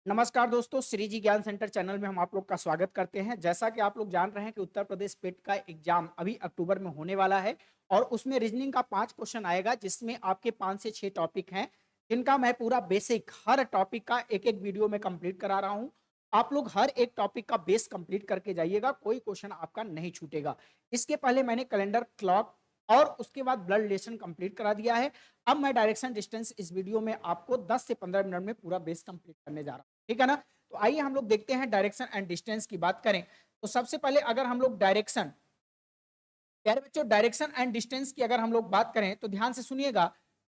नमस्कार दोस्तों, श्री जी ज्ञान सेंटर चैनल में हम आप लोग का स्वागत करते हैं। जैसा कि आप लोग जान रहे हैं कि उत्तर प्रदेश पेट का एग्जाम अभी अक्टूबर में होने वाला है और उसमें रीजनिंग का 5 क्वेश्चन आएगा, जिसमें आपके 5 से 6 टॉपिक हैं, जिनका मैं पूरा बेसिक हर टॉपिक का एक-एक वीडियो में कंप्लीट करा रहा हूं। आप लोग हर एक टॉपिक का बेस कंप्लीट करके जाइएगा, कोई क्वेश्चन आपका नहीं छूटेगा। इसके पहले मैंने कैलेंडर, क्लॉक और उसके बाद ब्लड रिलेशन कंप्लीट करा दिया है। अब मैं डायरेक्शन डिस्टेंस इस वीडियो में आपको 10 से 15 मिनट में पूरा बेस कंप्लीट करने जा रहा हूं। ठीक है ना? तो आइए हम लोग देखते हैं डायरेक्शन एंड डिस्टेंस की बात करें। तो सबसे पहले अगर हम लोग डायरेक्शन, प्यारे बच्चों, डायरेक्शन एंड डिस्टेंस की अगर हम लोग बात करें तो ध्यान से सुनिएगा।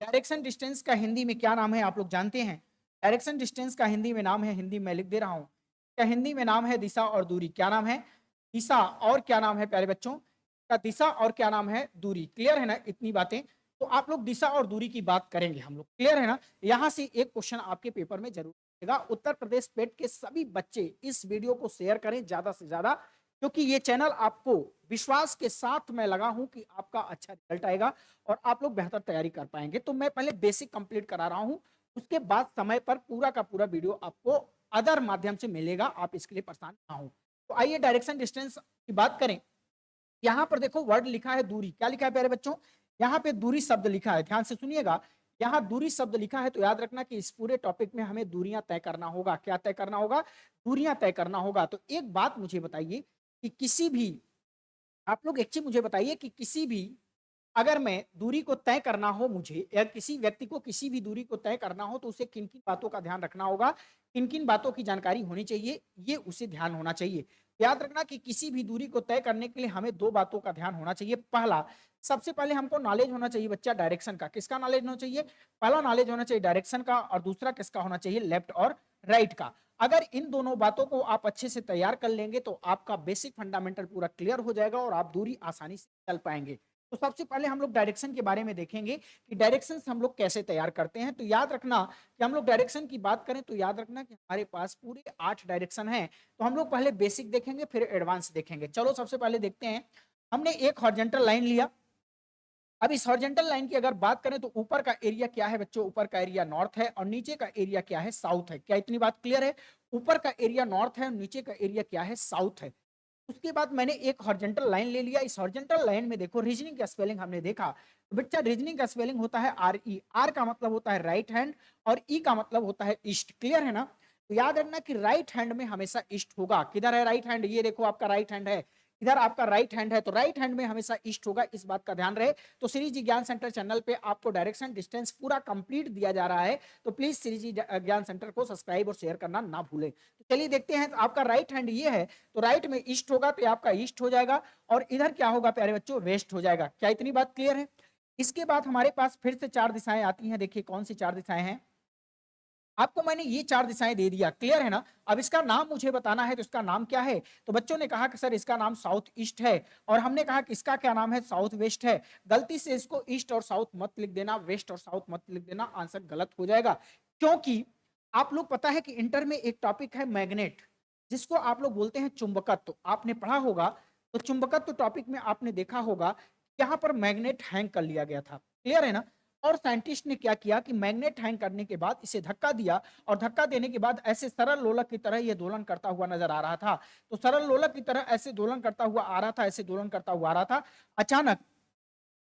डायरेक्शन डिस्टेंस का हिंदी में क्या नाम है आप लोग जानते हैं? डायरेक्शन डिस्टेंस का हिंदी में नाम है, हिंदी में लिख दे रहा हूं, क्या हिंदी में नाम है? दिशा और दूरी। क्या नाम है? दिशा और क्या नाम है प्यारे बच्चों? का दिशा और क्या नाम है? दूरी। क्लियर है ना इतनी बातें? तो आप लोग दिशा और दूरी की बात करेंगे हम लोग। क्लियर है ना? यहां से एक क्वेश्चन आपके पेपर में जरूर आएगा। उत्तर प्रदेश पेट के सभी बच्चे इस वीडियो को शेयर करें ज्यादा से ज्यादा, क्योंकि ये चैनल आपको विश्वास के साथ मैं लगा हूं कि आपका अच्छा रिजल्ट आएगा और आप लोग बेहतर तैयारी कर पाएंगे। तो मैं पहले बेसिक कंप्लीट करा रहा हूं, उसके बाद समय पर पूरा का पूरा वीडियो आपको अदर माध्यम से मिलेगा, आप इसके लिए परेशान ना हो। तो आइए डायरेक्शन डिस्टेंस की बात करें। यहां पर देखो वर्ड लिखा है दूरी। क्या लिखा है प्यारे बच्चों? यहां पे दूरी शब्द लिखा है, ध्यान से सुनिएगा। यहां दूरी शब्द लिखा है तो याद रखना कि इस पूरे टॉपिक में हमें दूरियां तय करना होगा। क्या तय करना होगा? दूरियां तय करना होगा। तो एक बात मुझे बताइए कि किसी भी, आप लोग एक चीज मुझे बताइए कि किसी भी, अगर मैं दूरी को तय करना हो मुझे, या किसी व्यक्ति को किसी भी दूरी को तय करना हो, तो उसे किन किन बातों का ध्यान रखना होगा, किन किन बातों की जानकारी होनी चाहिए, ये उसे ध्यान होना चाहिए। याद रखना कि किसी भी दूरी को तय करने के लिए हमें दो बातों का ध्यान होना चाहिए। पहला, सबसे पहले हमको नॉलेज होना चाहिए बच्चा डायरेक्शन का। किसका नॉलेज होना चाहिए? पहला नॉलेज होना चाहिए डायरेक्शन का, और दूसरा किसका होना चाहिए? लेफ्ट और राइट का। अगर इन दोनों बातों को आप अच्छे से तैयार कर लेंगे तो आपका बेसिक फंडामेंटल पूरा क्लियर हो जाएगा और आप दूरी आसानी से चल पाएंगे। तो सबसे पहले हम लोग डायरेक्शन के बारे में देखेंगे कि डायरेक्शन हम लोग कैसे तैयार करते हैं। तो याद रखना कि हम लोग डायरेक्शन की बात करें तो याद रखना कि हमारे पास पूरे 8 डायरेक्शन हैं। तो हम लोग पहले बेसिक देखेंगे, फिर एडवांस देखेंगे। चलो सबसे पहले देखते हैं। हमने एक हॉरिजॉन्टल लाइन लिया। अब इस हॉरिजॉन्टल लाइन की अगर बात करें तो ऊपर का एरिया क्या है बच्चों? ऊपर का एरिया नॉर्थ है और नीचे का एरिया क्या है? साउथ है। क्या इतनी बात क्लियर है? ऊपर का एरिया नॉर्थ है और नीचे का एरिया क्या है? साउथ है। उसके बाद मैंने एक हॉरिजॉन्टल लाइन ले लिया। इस हॉरिजॉन्टल लाइन में देखो रीजनिंग का स्पेलिंग हमने देखा। तो बच्चा रीजनिंग का स्पेलिंग होता है आर ई। आर का मतलब होता है राइट हैंड और ई का मतलब होता है ईस्ट। क्लियर है ना? तो याद रखना कि राइट हैंड में हमेशा ईस्ट होगा। किधर है राइट हैंड? ये देखो आपका राइट हैंड है, इधर आपका राइट हैंड है, तो राइट हैंड में हमेशा ईस्ट होगा, इस बात का ध्यान रहे। तो श्री जी ज्ञान सेंटर चैनल पे आपको डायरेक्शन डिस्टेंस पूरा कंप्लीट दिया जा रहा है, तो प्लीज श्री जी ज्ञान सेंटर को सब्सक्राइब और शेयर करना ना भूलें। तो चलिए देखते हैं। तो आपका राइट हैंड ये है, तो राइट में ईस्ट होगा तो आपका ईस्ट हो जाएगा, और इधर क्या होगा प्यारे बच्चों? वेस्ट हो जाएगा। क्या इतनी बात क्लियर है? इसके बाद हमारे पास फिर से चार दिशाएं आती हैं। देखिए कौन सी चार दिशाएं हैं। आपको मैंने ये चार दिशाएं दे दिया। क्लियर है ना? अब इसका नाम मुझे बताना है, तो इसका नाम क्या है? तो बच्चों ने कहा कि सर इसका नाम साउथ ईस्ट है, और हमने कहा कि इसका क्या नाम है? साउथ वेस्ट है। गलती से इसको ईस्ट और साउथ मत लिख देना, वेस्ट और साउथ मत लिख देना, आंसर गलत हो जाएगा। क्योंकि आप लोग पता है कि इंटर में एक टॉपिक है मैग्नेट, जिसको आप लोग बोलते हैं चुंबकत्व। आपने पढ़ा होगा, तो चुंबकत्व टॉपिक में आपने देखा होगा यहां पर मैग्नेट हैंग कर लिया गया था। क्लियर है ना? और साइंटिस्ट ने क्या किया कि मैग्नेट हैंग करने के बाद इसे धक्का दिया, और धक्का देने के बाद ऐसे सरल लोलक की तरह यह दोलन करता हुआ नजर आ रहा था। तो सरल लोलक की तरह ऐसे दोलन करता हुआ आ रहा था, ऐसे दोलन करता हुआ आ रहा था। अचानक,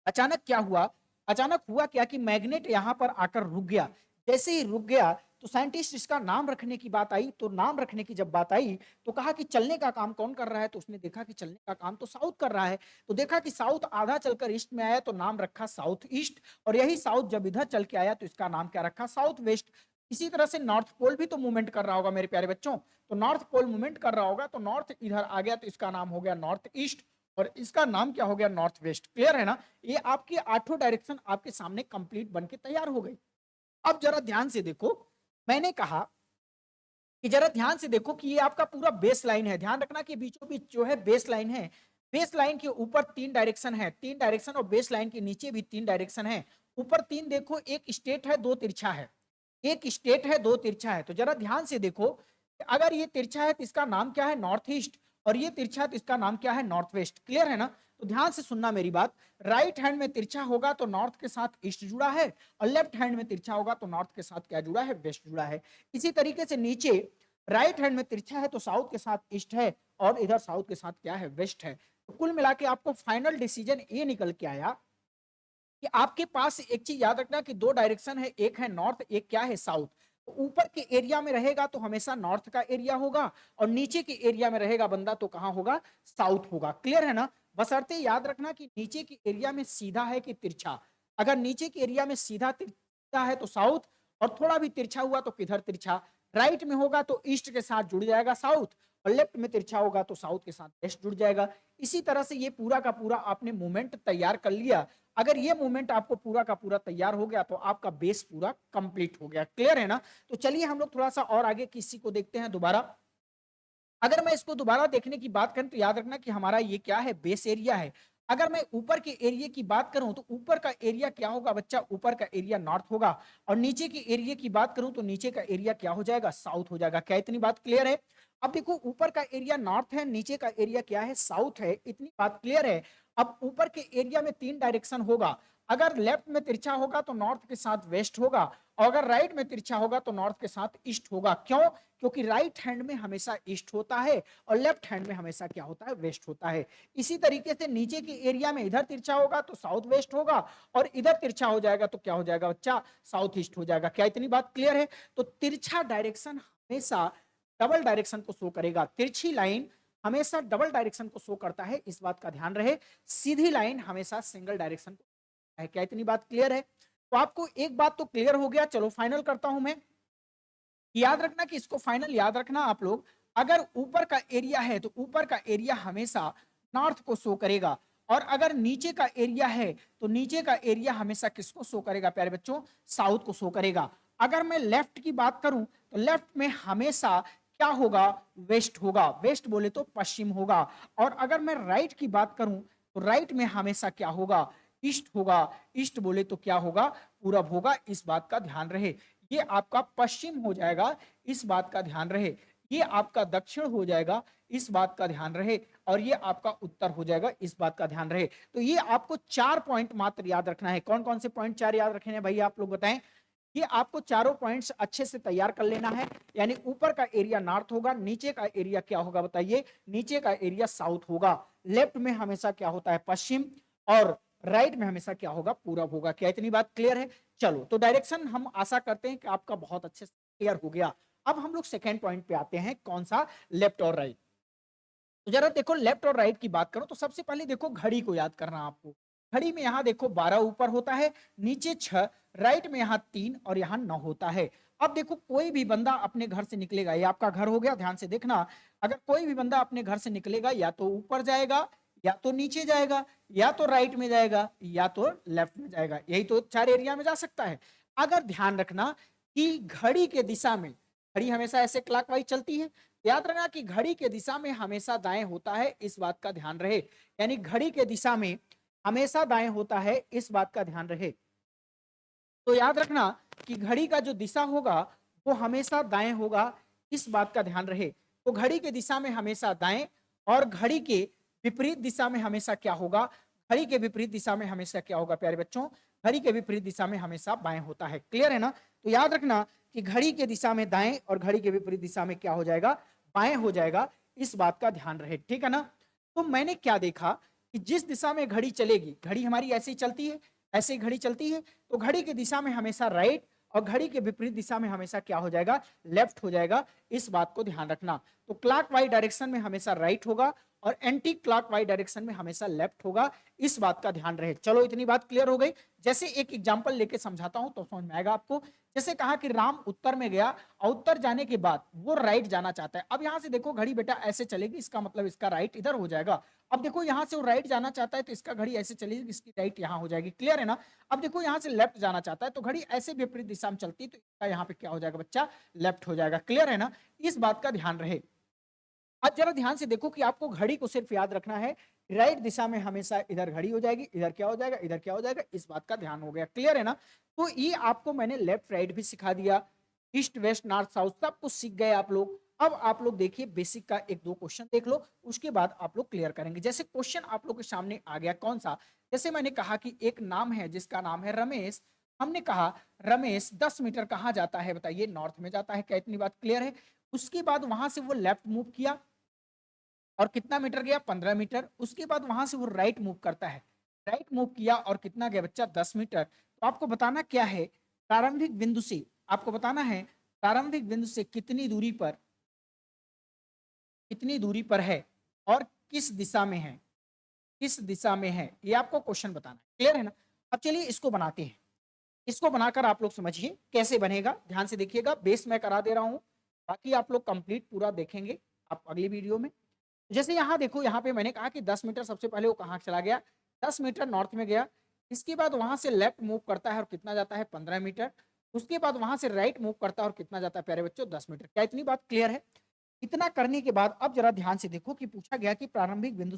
अचानक क्या हुआ? अचानक हुआ क्या कि मैग्नेट यहां पर आकर रुक गया। जैसे ही रुक गया तो साइंटिस्ट इसका नाम रखने की बात आई। तो नाम रखने की जब बात आई तो कहा कि चलने का काम कौन कर रहा है? तो उसने देखा कि चलने का काम तो साउथ कर रहा है। तो देखा कि साउथ आधा चलकर ईस्ट में आया, तो नाम रखा साउथ ईस्ट। और यही साउथ जब इधर चल के आया तो इसका नाम क्या रखा? South west. इसी तरह से नॉर्थ पोल भी तो मूवमेंट कर रहा होगा मेरे प्यारे बच्चों। तो नॉर्थ पोल मूवमेंट कर रहा होगा, तो नॉर्थ इधर आ गया तो इसका नाम हो गया नॉर्थ ईस्ट, और इसका नाम क्या हो गया? North west. क्लियर है ना? ये आपकी आठों डायरेक्शन आपके सामने कंप्लीट बनके तैयार हो गई। अब जरा ध्यान से देखो, मैंने कहा कि जरा ध्यान से देखो कि ये आपका पूरा बेस लाइन है। ध्यान रखना कि बीचों बीच जो है बेस लाइन है। बेस लाइन के ऊपर तीन डायरेक्शन है, तीन डायरेक्शन, और बेस लाइन के नीचे भी तीन डायरेक्शन है। ऊपर तीन देखो, एक स्ट्रेट है, दो तिरछा है। एक स्ट्रेट है, दो तिरछा है। तो जरा ध्यान से देखो, अगर ये तिरछा है तो इसका नाम क्या है? नॉर्थ ईस्ट, और ये तिरछा है तो इसका नाम क्या है? North west. क्लियर है ना? तो ध्यान से सुनना मेरी बात, राइट हैंड में तिरछा होगा तो नॉर्थ के साथ ईस्ट जुड़ा है, और लेफ्ट हैंड में तिरछा होगा तो नॉर्थ के साथ क्या जुड़ा है, वेस्ट जुड़ा है। इसी तरीके से नीचे राइट हैंड में तिरछा है तो साउथ के साथ ईस्ट है, और इधर साउथ के साथ क्या है, वेस्ट है। तो कुल मिला के आपको फाइनल डिसीजन ये निकल के आया कि आपके पास एक चीज याद रखना कि दो डायरेक्शन है, एक है नॉर्थ, एक क्या है, साउथ। तो ऊपर के एरिया में रहेगा तो हमेशा नॉर्थ का एरिया होगा, और नीचे के एरिया में रहेगा बंदा तो कहां होगा, साउथ होगा। क्लियर है ना? बशर्ते याद रखना कि नीचे के एरिया में सीधा है कि तिरछा। अगर नीचे के एरिया में सीधा तिरछा है तो साउथ, और थोड़ा भी तिरछा हुआ तो किधर तिरछा, राइट में होगा तो ईस्ट के साथ जुड़ जाएगा साउथ, और लेफ्ट में तिरछा होगा तो साउथ के साथ वेस्ट जुड़ जाएगा। इसी तरह से ये पूरा का पूरा आपने मूवमेंट तैयार कर लिया। अगर ये मूवमेंट आपको पूरा का पूरा तैयार हो गया तो आपका बेस पूरा कंप्लीट हो गया। क्लियर है ना? तो चलिए हम लोग थोड़ा सा और आगे किसी को देखते हैं दोबारा। अगर मैं इसको दोबारा देखने की बात करूं तो याद रखना कि हमारा ये क्या है, बेस एरिया है। अगर मैं ऊपर के एरिया की बात करूं तो ऊपर का एरिया क्या होगा बच्चा, ऊपर का एरिया नॉर्थ होगा, और नीचे के एरिया की बात करूं तो नीचे का एरिया क्या हो जाएगा, साउथ हो जाएगा। क्या इतनी बात क्लियर है? अब देखो ऊपर का एरिया नॉर्थ है, नीचे का एरिया क्या है, साउथ है। इतनी बात क्लियर है? अब ऊपर के एरिया में तीन डायरेक्शन होगा। अगर लेफ्ट में तिरछा होगा तो नॉर्थ के साथ वेस्ट होगा, और अगर राइट में तिरछा होगा तो नॉर्थ के साथ ईस्ट होगा। क्यों? क्योंकि राइट हैंड में हमेशा ईस्ट होता है और लेफ्ट हैंड में हमेशा क्या होता है, वेस्ट होता है। इसी तरीके से नीचे के एरिया में इधर तिरछा होगा तो साउथ वेस्ट होगा, और इधर तिरछा हो जाएगा तो क्या हो जाएगा बच्चा, साउथ ईस्ट हो जाएगा। क्या इतनी बात क्लियर है? तो तिरछा डायरेक्शन हमेशा डबल डायरेक्शन को शो करेगा। तिरछी लाइन हमेशा डबल डायरेक्शन को शो करता है, इस बात का ध्यान रहे। सीधी लाइन हमेशा सिंगल डायरेक्शन को है। क्या इतनी बात क्लियर है? तो आपको एक बात तो क्लियर हो गया। चलो फाइनल करता हूं मैं। याद रखना कि इसको फाइनल याद रखना आप लोग, अगर ऊपर का एरिया है तो ऊपर का एरिया हमेशा नॉर्थ को शो करेगा, और अगर नीचे का एरिया है तो नीचे का एरिया हमेशा किसको शो करेगा प्यारे बच्चों, साउथ को शो करेगा। अगर मैं लेफ्ट की बात करूं तो लेफ्ट में हमेशा क्या होगा, वेस्ट होगा। वेस्ट बोले तो पश्चिम होगा। और अगर मैं राइट की बात करूं तो राइट में हमेशा क्या होगा, ईस्ट होगा। ईस्ट बोले तो क्या होगा, पूरब होगा। इस बात का ध्यान रहे। ये आपका पश्चिम हो जाएगा, इस बात का ध्यान रहे। ये आपका दक्षिण हो जाएगा, इस बात का ध्यान रहे। और ये आपका उत्तर हो जाएगा, इस बात का ध्यान रहे। तो ये आपको 4 पॉइंट मात्र याद रखना है। कौन कौन से पॉइंट 4 याद रखने हैं भाई, आप लोग बताएं। ये आपको चारों पॉइंट्स अच्छे से तैयार कर लेना है। यानी ऊपर का एरिया नॉर्थ होगा, नीचे का एरिया क्या होगा बताइए, नीचे का एरिया साउथ होगा, लेफ्ट में हमेशा क्या होता है, पश्चिम, और राइट में हमेशा क्या होगा, पूरब होगा। क्या इतनी बात क्लियर है? चलो तो डायरेक्शन हम आशा करते हैं कि आपका बहुत अच्छे से क्लियर हो गया। अब हम लोग सेकेंड पॉइंट पे आते हैं, कौन सा, लेफ्ट और राइट। तो जरा देखो लेफ्ट और राइट की बात करो तो सबसे पहले देखो घड़ी को याद करना आपको। घड़ी में यहां देखो 12 ऊपर होता है, नीचे 6, राइट में यहां 3 और यहां 9 होता है। अब देखो कोई भी बंदा अपने घर से निकलेगा, ये आपका घर हो गया, ध्यान से देखना। अगर कोई भी बंदा अपने घर से निकलेगा या तो ऊपर जाएगा, या तो नीचे जाएगा, या तो राइट में जाएगा, या तो लेफ्ट में जाएगा। यही तो 4 एरिया में जा सकता है। अगर ध्यान रखना कि घड़ी के दिशा में, घड़ी हमेशा ऐसे क्लॉकवाइज चलती है, याद रखना कि घड़ी के दिशा में हमेशा दाएं होता है, इस बात का ध्यान रहे। यानी घड़ी के दिशा में हमेशा दाएं होता है, इस बात का ध्यान रहे। तो याद रखना कि घड़ी का जो दिशा होगा वो हमेशा दाएं होगा, इस बात का ध्यान रहे। तो घड़ी के दिशा में हमेशा दाएं, और घड़ी के विपरीत दिशा में हमेशा क्या होगा, घड़ी के विपरीत दिशा में हमेशा क्या होगा प्यारे बच्चों, घड़ी के विपरीत दिशा में हमेशा बाएं होता है। क्लियर है ना? तो याद रखना कि घड़ी के दिशा में दाएं और घड़ी के विपरीत दिशा में क्या हो जाएगा, बाएं हो जाएगा। इस बात का ध्यान रहे, ठीक है ना? तो मैंने क्या देखा कि जिस दिशा में घड़ी चलेगी, घड़ी हमारी ऐसे ही चलती है, ऐसे ही घड़ी चलती है, तो घड़ी की दिशा में हमेशा राइट, और घड़ी के विपरीत दिशा में हमेशा क्या हो जाएगा, लेफ्ट हो जाएगा। इस बात को ध्यान रखना। तो क्लॉक वाइज डायरेक्शन में हमेशा राइट होगा, और एंटी क्लॉक वाइज डायरेक्शन में हमेशा लेफ्ट होगा। इस बात का ध्यान रहे। चलो इतनी बात क्लियर हो गई। जैसे एक एग्जांपल लेके समझाता हूं तो समझ में आएगा आपको। जैसे कहा कि राम उत्तर में गया, और उत्तर जाने के बाद वो राइट जाना चाहता है। अब यहां से देखो घड़ी बेटा ऐसे चलेगी, इसका मतलब इसका राइट इधर हो जाएगा। अब देखो यहां से वो राइट जाना चाहता है तो इसका घड़ी ऐसे चलेगी, इसकी राइट यहां हो जाएगी। क्लियर है ना? अब देखो यहां से लेफ्ट जाना चाहता है तो घड़ी ऐसे विपरीत दिशा में चलती है, तो इसका यहाँ पे क्या हो जाएगा बच्चा, लेफ्ट हो जाएगा। क्लियर है ना? इस बात का ध्यान रहे। अब जरा ध्यान से देखो कि आपको घड़ी को सिर्फ याद रखना है, राइट दिशा में हमेशा इधर घड़ी हो जाएगी, इधर क्या हो जाएगा, इधर क्या हो जाएगा। इस बात का ध्यान हो गया। क्लियर है ना? तो ये आपको मैंने लेफ्ट राइट भी सिखा दिया, ईस्ट वेस्ट नॉर्थ साउथ सब कुछ सीख गए आप लोग। अब आप लोग देखिए बेसिक का एक दो क्वेश्चन देख लो, उसके बाद आप लोग क्लियर करेंगे। जैसे क्वेश्चन आप लोग के सामने आ गया कौन सा, जैसे मैंने कहा कि एक नाम है जिसका नाम है रमेश। हमने कहा रमेश 10 मीटर कहाँ जाता है, बताइए नॉर्थ में जाता है, क्या इतनी बात क्लियर है। उसके बाद वहां से वो लेफ्ट मूव किया और कितना मीटर गया, 15 मीटर। उसके बाद वहां से वो राइट मूव करता है, राइट मूव किया और कितना गया बच्चा, 10 मीटर। तो आपको बताना क्या है, प्रारंभिक बिंदु से आपको बताना है प्रारंभिक बिंदु से कितनी दूरी पर है और किस दिशा में है, किस दिशा में है, ये आपको क्वेश्चन बताना है। क्लियर है ना। अब चलिए इसको बनाते हैं, इसको बनाकर आप लोग समझिए कैसे बनेगा, ध्यान से देखिएगा। बेस मैं करा दे रहा हूं, बाकी आप लोग कंप्लीट पूरा देखेंगे आप अगली वीडियो में। जैसे यहाँ देखो, यहाँ पे मैंने कहा कि 10 मीटर, सबसे पहले वो कहाँ चला गया, 10 मीटर नॉर्थ में गया। इसके बाद वहां से लेफ्ट मूव करता है और कितना जाता है, 15 मीटर। उसके बाद वहां से राइट मूव करता है और कितना जाता है प्यारे बच्चों, 10 मीटर। क्या इतनी बात क्लियर है। इतना करने के बाद अब जरा ध्यान से देखो कि पूछा गया कि प्रारंभिक बिंदु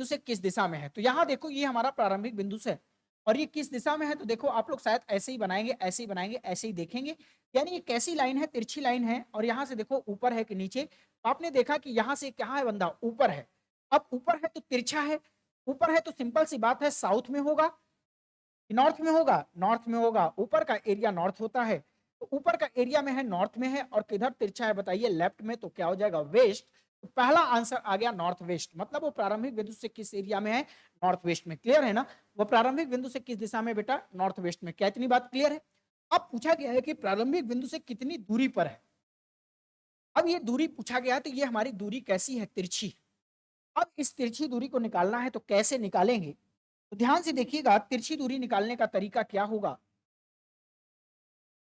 से किस दिशा में है। तो यहाँ देखो ये हमारा प्रारंभिक बिंदु से है और ये किस दिशा में है, तो देखो आप लोग शायद ऐसे ही बनाएंगे, ऐसे ही बनाएंगे, ऐसे ही देखेंगे। यानी ये कैसी लाइन है, तिरछी लाइन है और यहाँ से देखो ऊपर है कि नीचे। तो आपने देखा कि यहाँ से कहाँ है बंदा, ऊपर है। अब ऊपर है तो तिरछा है, ऊपर है तो सिंपल सी बात है साउथ में होगा, नॉर्थ में होगा, नॉर्थ में होगा। ऊपर का एरिया नॉर्थ होता है, तो ऊपर का एरिया में है, नॉर्थ में है और किधर तिरछा है बताइए, लेफ्ट में। तो क्या हो जाएगा, वेस्ट। तो पहला आंसर आ गया नॉर्थ वेस्ट, मतलब वो प्रारंभिक बिंदु से किस एरिया में है, नॉर्थ वेस्ट में। क्लियर है ना। वो प्रारंभिक बिंदु से किस दिशा में बेटा, नॉर्थ वेस्ट में। क्या इतनी बात क्लियर है। अब पूछा गया है कि प्रारंभिक बिंदु से कितनी दूरी पर है। अब ये दूरी पूछा गया है, तो ये हमारी दूरी कैसी है, तिरछी। अब इस तिरछी दूरी को निकालना है, तो कैसे निकालेंगे, तो ध्यान से देखिएगा। तिरछी दूरी निकालने का तरीका क्या होगा,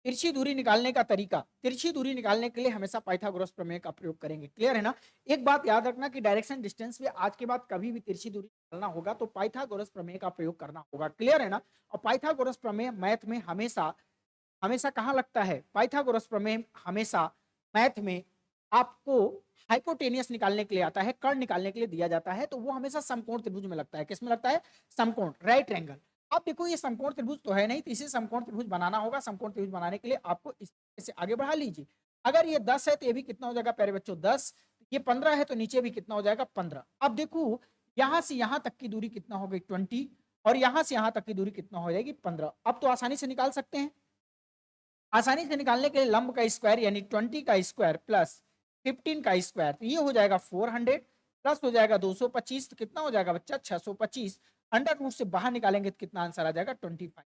तिरछी दूरी निकालने का तरीका, तिरछी दूरी निकालने के लिए हमेशा पाइथागोरस प्रमेय का प्रयोग करेंगे। क्लियर है ना। एक बात याद रखना कि डायरेक्शन डिस्टेंस में आज के बाद कभी भी तिरछी दूरी निकालना होगा तो पाइथागोरस प्रमेय का प्रयोग करना होगा। क्लियर है ना। और पाइथागोरस प्रमेय मैथ में हमेशा हमेशा कहाँ लगता है, पाइथागोरस प्रमेय हमेशा मैथ में आपको हाइपोटेनियस निकालने के लिए आता है, कर्ण निकालने के लिए दिया जाता है। तो वो हमेशा समकोण त्रिभुज में लगता है। किस में लगता है, समकोण, राइट एंगल। अब देखो ये समकोण त्रिभुज तो है नहीं, तो इसे समकोण त्रिभुज बनाना होगा। समकोण त्रिभुज बनाने के लिए आपको इस तरह से आगे बढ़ा लीजिए। अगर ये 10 है तो ये भी कितना हो जाएगा प्यारे बच्चों, 10। ये 15 है तो नीचे भी कितना हो जाएगा, 15। अब देखो यहां से यहां तक की दूरी कितना हो गई, 20, और यहां से यहां तक की दूरी कितना हो जाएगी, 15। अब तो आसानी से निकाल सकते हैं। आसानी से निकालने के लिए लंब का स्क्वायर यानी 20 का स्क्वायर प्लस 15 का स्क्वायर, तो ये हो जाएगा 400 प्लस हो जाएगा 225, तो कितना हो जाएगा बच्चा, 625। अंडर रूट से बाहर निकालेंगे तो कितना आंसर आ जाएगा, 25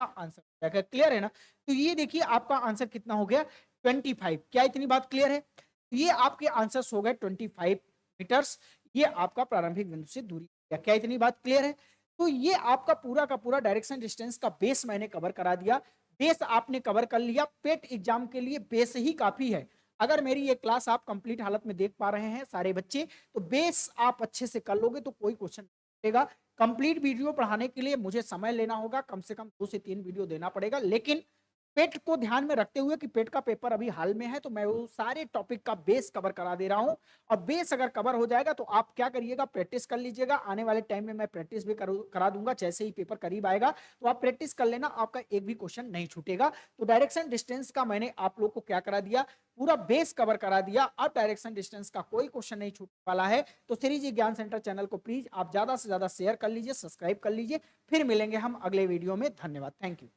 का आंसर हो जाएगा। क्लियर है ना। तो ये देखिए आपका आंसर कितना हो गया, 25। क्या इतनी बात क्लियर है। ये आपके आंसर हो गए 25 मीटर्स। ये आपका प्रारंभिक बिंदु से दूरी। क्या इतनी बात क्लियर है। तो ये आपका पूरा का पूरा डायरेक्शन डिस्टेंस का बेस मैंने कवर करा दिया। बेस आपने कवर कर लिया, पेट एग्जाम के लिए बेस ही काफी है। अगर मेरी ये क्लास आप कंप्लीट हालत में देख पा रहे हैं सारे बच्चे, तो बेस आप अच्छे से कर लोगे तो कोई क्वेश्चन नहीं आएगा। कंप्लीट वीडियो पढ़ाने के लिए मुझे समय लेना होगा, कम से कम 2 से 3 वीडियो देना पड़ेगा। लेकिन पेट को ध्यान में रखते हुए कि पेट का पेपर अभी हाल में है, तो मैं वो सारे टॉपिक का बेस कवर करा दे रहा हूं। और बेस अगर कवर हो जाएगा तो आप क्या करिएगा, प्रैक्टिस कर लीजिएगा। आने वाले टाइम में मैं प्रैक्टिस भी करा दूंगा, जैसे ही पेपर करीब आएगा तो आप प्रैक्टिस कर लेना, आपका एक भी क्वेश्चन नहीं छूटेगा। तो डायरेक्शन डिस्टेंस का मैंने आप लोग को क्या करा दिया, पूरा बेस कवर करा दिया। अब डायरेक्शन डिस्टेंस का कोई क्वेश्चन नहीं छूटने वाला है। तो श्री जी ज्ञान सेंटर चैनल को प्लीज आप ज्यादा से ज्यादा शेयर कर लीजिए, सब्सक्राइब कर लीजिए। फिर मिलेंगे हम अगले वीडियो में। धन्यवाद, थैंक यू।